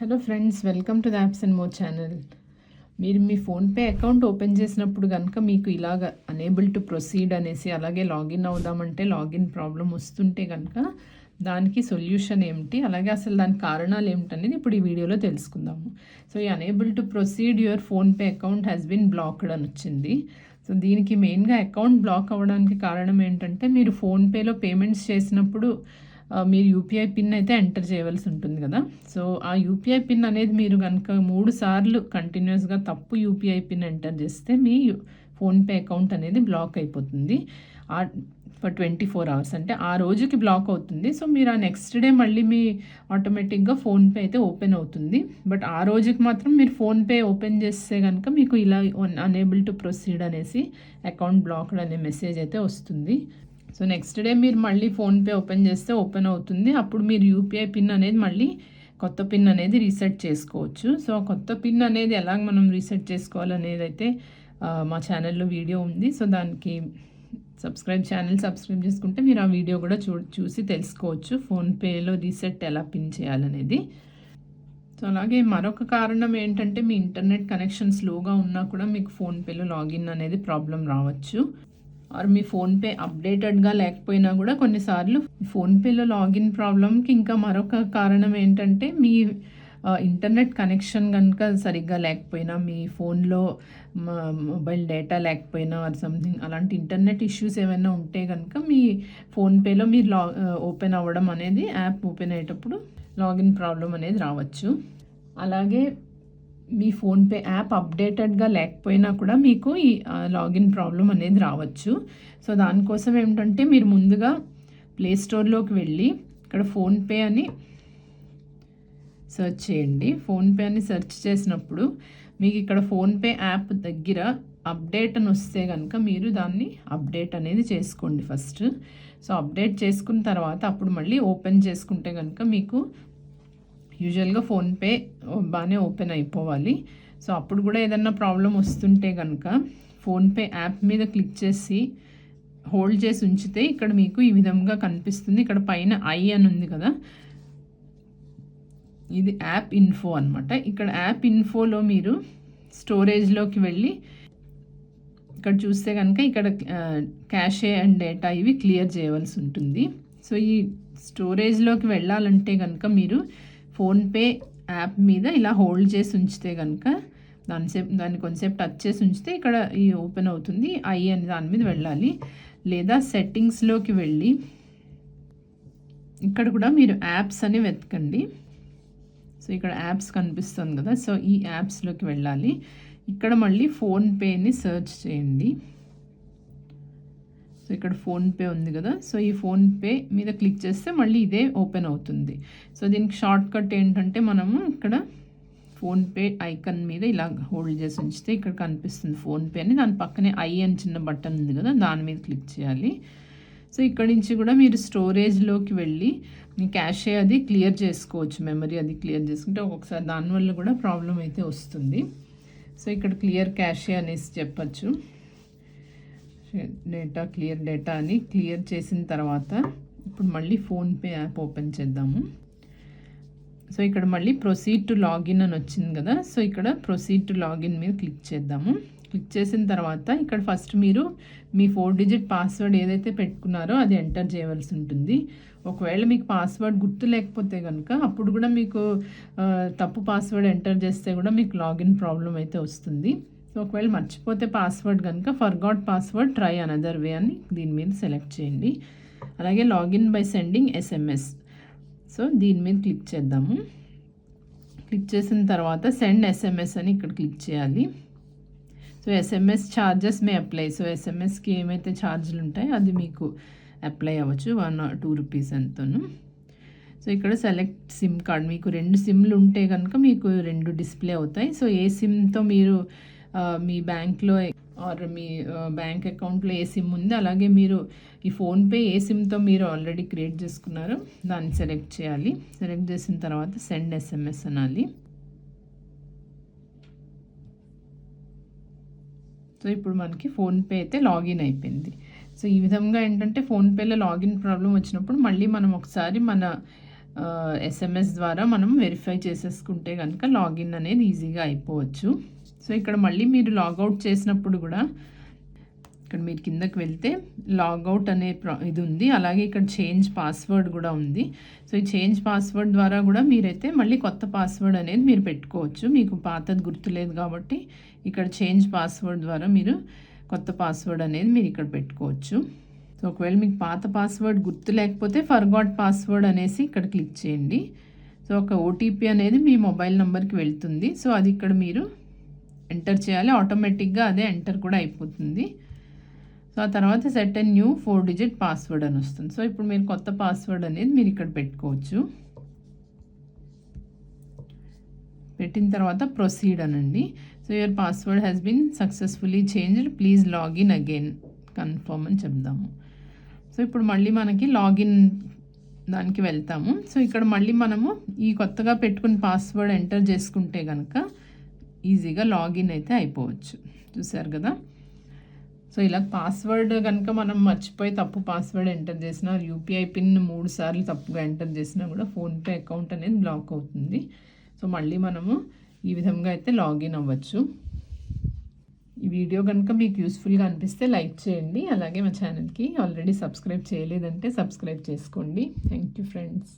Hello friends, welcome to the apps and more channel. మీరు మీ PhonePe account open చేసినప్పుడు కనుక మీకు ఇలాగ అనేబుల్ టు ప్రొసీడ్ అనేసి, అలాగే లాగిన్ అవుదామంటే లాగిన్ ప్రాబ్లం వస్తుంటే కనుక దానికి సొల్యూషన్ ఏమిటి, అలాగే అసలు దానికి కారణాలు ఏమిటనేది ఇప్పుడు ఈ వీడియోలో తెలుసుకుందాము. సో ఈ unable to proceed your PhonePe account has been blocked అని వచ్చింది. సో దీనికి మెయిన్గా అకౌంట్ బ్లాక్ అవ్వడానికి కారణం ఏంటంటే, మీరు ఫోన్పేలో పేమెంట్స్ చేసినప్పుడు మీరు యూపీఐ పిన్ అయితే ఎంటర్ చేయవలసి ఉంటుంది కదా. సో ఆ యూపీఐ పిన్ అనేది మీరు కనుక 3 సార్లు కంటిన్యూస్గా తప్పు యూపీఐ పిన్ ఎంటర్ చేస్తే మీ ఫోన్పే అకౌంట్ అనేది బ్లాక్ అయిపోతుంది. ఫర్ 24 అవర్స్ అంటే ఆ రోజుకి బ్లాక్ అవుతుంది. సో మీరు ఆ నెక్స్ట్ డే మళ్ళీ మీ ఆటోమేటిక్గా ఫోన్పే అయితే ఓపెన్ అవుతుంది. బట్ ఆ రోజుకి మాత్రం మీరు ఫోన్పే ఓపెన్ చేస్తే కనుక మీకు ఇలా అనేబుల్ టు ప్రొసీడ్ అనేసి అకౌంట్ బ్లాక్డ్ అనే మెసేజ్ అయితే వస్తుంది. సో నెక్స్ట్ డే మీరు మళ్ళీ ఫోన్పే ఓపెన్ చేస్తే ఓపెన్ అవుతుంది. అప్పుడు మీరు యూపీఐ పిన్ అనేది మళ్ళీ కొత్త పిన్ అనేది రీసెట్ చేసుకోవచ్చు. సో కొత్త పిన్ అనేది ఎలాగ మనం రీసెట్ చేసుకోవాలనేది అయితే మా ఛానల్లో వీడియో ఉంది. సో దానికి సబ్స్క్రైబ్ చేసుకుంటే మీరు ఆ వీడియో కూడా చూసి తెలుసుకోవచ్చు ఫోన్పేలో రీసెట్ ఎలా పిన్ చేయాలనేది. సో అలాగే మరొక కారణం ఏంటంటే, మీ ఇంటర్నెట్ కనెక్షన్ స్లోగా ఉన్నా కూడా మీకు ఫోన్పేలో లాగిన్ అనేది ప్రాబ్లం రావచ్చు. ఆర్ మీ ఫోన్పే అప్డేటెడ్గా లేకపోయినా కూడా కొన్నిసార్లు ఫోన్పేలో లాగిన్ ప్రాబ్లంకి ఇంకా మరొక కారణం ఏంటంటే, మీ ఇంటర్నెట్ కనెక్షన్ కనుక సరిగ్గా లేకపోయినా, మీ ఫోన్లో మొబైల్ డేటా లేకపోయినా ఆర్ సంథింగ్ అలాంటి ఇంటర్నెట్ ఇష్యూస్ ఏమైనా ఉంటే కనుక మీ ఫోన్పేలో మీరు ఓపెన్ అవ్వడం అనేది, యాప్ ఓపెన్ అయ్యేటప్పుడు లాగిన్ ప్రాబ్లం అనేది రావచ్చు. అలాగే మీ ఫోన్పే యాప్ అప్డేటెడ్గా లేకపోయినా కూడా మీకు ఈ లాగిన్ ప్రాబ్లం అనేది రావచ్చు. సో దానికోసం ఏమిటంటే, మీరు ముందుగా ప్లే స్టోర్లోకి వెళ్ళి ఇక్కడ ఫోన్పే అని సెర్చ్ చేయండి. ఫోన్పే అని సెర్చ్ చేసినప్పుడు మీకు ఇక్కడ ఫోన్పే యాప్ దగ్గర అప్డేట్ అని వస్తే కనుక మీరు దాన్ని అప్డేట్ అనేది చేసుకోండి ఫస్ట్. సో అప్డేట్ చేసుకున్న తర్వాత అప్పుడు మళ్ళీ ఓపెన్ చేసుకుంటే కనుక మీకు యూజువల్గా ఫోన్పే బాగానే ఓపెన్ అయిపోవాలి. సో అప్పుడు కూడా ఏదన్నా ప్రాబ్లం వస్తుంటే కనుక ఫోన్పే యాప్ మీద క్లిక్ చేసి హోల్డ్ చేసి ఉంచితే ఇక్కడ మీకు ఈ విధంగా కనిపిస్తుంది. ఇక్కడ పైన ఐ అని ఉంది కదా, ఇది యాప్ ఇన్ఫో అనమాట. ఇక్కడ యాప్ ఇన్ఫోలో మీరు స్టోరేజ్లోకి వెళ్ళి ఇక్కడ చూస్తే కనుక ఇక్కడ క్యాషే అండ్ డేటా ఇవి క్లియర్ చేయవలసి ఉంటుంది. సో ఈ స్టోరేజ్లోకి వెళ్ళాలంటే కనుక మీరు ఫోన్పే యాప్ మీద ఇలా హోల్డ్ చేసి ఉంచితే కనుక దాన్ని కొంచెంసేపు టచ్ చేసి ఉంచితే ఇక్కడ ఈ ఓపెన్ అవుతుంది. ఐ అని దాని మీద వెళ్ళాలి. లేదా సెట్టింగ్స్లోకి వెళ్ళి ఇక్కడ కూడా మీరు యాప్స్ అని వెతకండి. సో ఇక్కడ యాప్స్ కనిపిస్తుంది కదా, సో ఈ యాప్స్లోకి వెళ్ళాలి. ఇక్కడ మళ్ళీ ఫోన్పేని సెర్చ్ చేయండి. సో ఇక్కడ ఫోన్పే ఉంది కదా, సో ఈ ఫోన్పే మీద క్లిక్ చేస్తే మళ్ళీ ఇదే ఓపెన్ అవుతుంది. సో దీనికి షార్ట్ కట్ ఏంటంటే, మనము ఇక్కడ ఫోన్పే ఐకన్ మీద ఇలా హోల్డ్ చేసి ఉంచితే ఇక్కడ కనిపిస్తుంది ఫోన్పే అని, దాని పక్కనే ఐ అని చిన్న బటన్ ఉంది కదా, దాని మీద క్లిక్ చేయాలి. సో ఇక్కడ నుంచి కూడా మీరు స్టోరేజ్లోకి వెళ్ళి మీ క్యాషే అది క్లియర్ చేసుకోవచ్చు, మెమరీ అది క్లియర్ చేసుకుంటే ఒక్కొక్కసారి దానివల్ల కూడా ప్రాబ్లం అయితే వస్తుంది. సో ఇక్కడ క్లియర్ క్యాషే అనేసి చెప్పచ్చు. డేటా క్లియర్ డేటా అని క్లియర్ చేసిన తర్వాత ఇప్పుడు మళ్ళీ ఫోన్పే యాప్ ఓపెన్ చేద్దాము. సో ఇక్కడ మళ్ళీ ప్రొసీడ్ టు లాగిన్ అని వచ్చింది కదా, సో ఇక్కడ ప్రొసీడ్ టు లాగిన్ మీద క్లిక్ చేద్దాము. క్లిక్ చేసిన తర్వాత ఇక్కడ ఫస్ట్ మీరు మీ 4 డిజిట్ పాస్వర్డ్ ఏదైతే పెట్టుకున్నారో అది ఎంటర్ చేయవలసి ఉంటుంది. ఒకవేళ మీకు పాస్వర్డ్ గుర్తు లేకపోతే కనుక అప్పుడు కూడా మీకు తప్పు పాస్వర్డ్ ఎంటర్ చేస్తే కూడా మీకు లాగిన్ ప్రాబ్లం అయితే వస్తుంది. సో ఒకవేళ మర్చిపోతే పాస్వర్డ్ కనుక forgot password try another way అని దీని మీద సెలెక్ట్ చేయండి. అలాగే login by sending SMS, so దీని మీద క్లిక్ చేద్దాము. క్లిక్ చేసిన తర్వాత సెండ్ ఎస్ఎంఎస్ అని ఇక్కడ క్లిక్ చేయాలి. So SMS charges may apply, so ఎస్ఎంఎస్కి ఏమైతే ఛార్జీలు ఉంటాయో అది మీకు అప్లై అవ్వచ్చు, 1 or 2 రూపీస్ ఎంతను. సో ఇక్కడ సెలెక్ట్ సిమ్ కార్డ్, మీకు 2 సిమ్లు ఉంటే కనుక మీకు 2 డిస్ప్లే అవుతాయి. సో ఏ సిమ్తో మీరు మీ బ్యాంక్లో ఆర్ మీ బ్యాంక్ అకౌంట్లో ఏ సిమ్ ఉంది, అలాగే మీరు ఈ ఫోన్పే ఏ సిమ్తో మీరు ఆల్రెడీ క్రియేట్ చేసుకున్నారో దాన్ని సెలెక్ట్ చేయాలి. సెలెక్ట్ చేసిన తర్వాత సెండ్ ఎస్ఎంఎస్ అనాలి. సో ఇప్పుడు మనకి ఫోన్పే అయితే లాగిన్ అయిపోయింది. సో ఈ విధంగా ఏంటంటే ఫోన్పేలో లాగిన్ ప్రాబ్లం వచ్చినప్పుడు మళ్ళీ మనం ఒకసారి మన ఎస్ఎంఎస్ ద్వారా మనం వెరిఫై చేసేసుకుంటే కనుక లాగిన్ అనేది ఈజీగా అయిపోవచ్చు. సో ఇక్కడ మళ్ళీ మీరు లాగౌట్ చేసినప్పుడు కూడా ఇక్కడ మీరు కిందకి వెళ్తే లాగౌట్ అనే ఇది ఉంది. అలాగే ఇక్కడ చేంజ్ పాస్వర్డ్ కూడా ఉంది. సో ఈ చేంజ్ పాస్వర్డ్ ద్వారా కూడా మీరైతే మళ్ళీ కొత్త పాస్వర్డ్ అనేది మీరు పెట్టుకోవచ్చు. మీకు పాతది గుర్తులేదు కాబట్టి ఇక్కడ చేంజ్ పాస్వర్డ్ ద్వారా మీరు కొత్త పాస్వర్డ్ అనేది మీరు ఇక్కడ పెట్టుకోవచ్చు. సో ఒకవేళ మీకు పాత పాస్వర్డ్ గుర్తు లేకపోతే ఫర్గాట్ పాస్వర్డ్ అనేసి ఇక్కడ క్లిక్ చేయండి. సో ఒక ఓటీపీ అనేది మీ మొబైల్ నెంబర్కి వెళ్తుంది. సో అది ఇక్కడ మీరు ఎంటర్ చేయాలి. ఆటోమేటిక్గా అదే ఎంటర్ కూడా అయిపోతుంది. సో ఆ తర్వాత set and new 4 digit password అని వస్తుంది. సో ఇప్పుడు మీరు కొత్త పాస్వర్డ్ అనేది మీరు ఇక్కడ పెట్టుకోవచ్చు. పెట్టిన తర్వాత ప్రొసీడ్ అనండి. So your password has been successfully changed, please login again, confirm అని చెప్దాము. సో ఇప్పుడు మళ్ళీ మనకి లాగిన్ దానికి వెళ్తాము. సో ఇక్కడ మళ్ళీ మనము ఈ కొత్తగా పెట్టుకున్న పాస్వర్డ్ ఎంటర్ చేసుకుంటే కనుక ఈజీగా లాగిన్ అయితే అయిపోవచ్చు. చూసారు కదా. సో ఇలా పాస్వర్డ్ కనుక మనం మర్చిపోయి తప్పు పాస్వర్డ్ ఎంటర్ చేసినా, యూపీఐ పిన్ 3 సార్లు తప్పుగా ఎంటర్ చేసినా కూడా ఫోన్పే అకౌంట్ అనేది బ్లాక్ అవుతుంది. సో మళ్ళీ మనము ఈ విధంగా అయితే లాగిన్ అవ్వచ్చు. ఈ వీడియో కనుక మీకు యూస్ఫుల్గా అనిపిస్తే లైక్ చేయండి. అలాగే మా ఛానల్కి ఆల్రెడీ సబ్స్క్రైబ్ చేయలేదంటే సబ్స్క్రైబ్ చేసుకోండి. Thank you friends.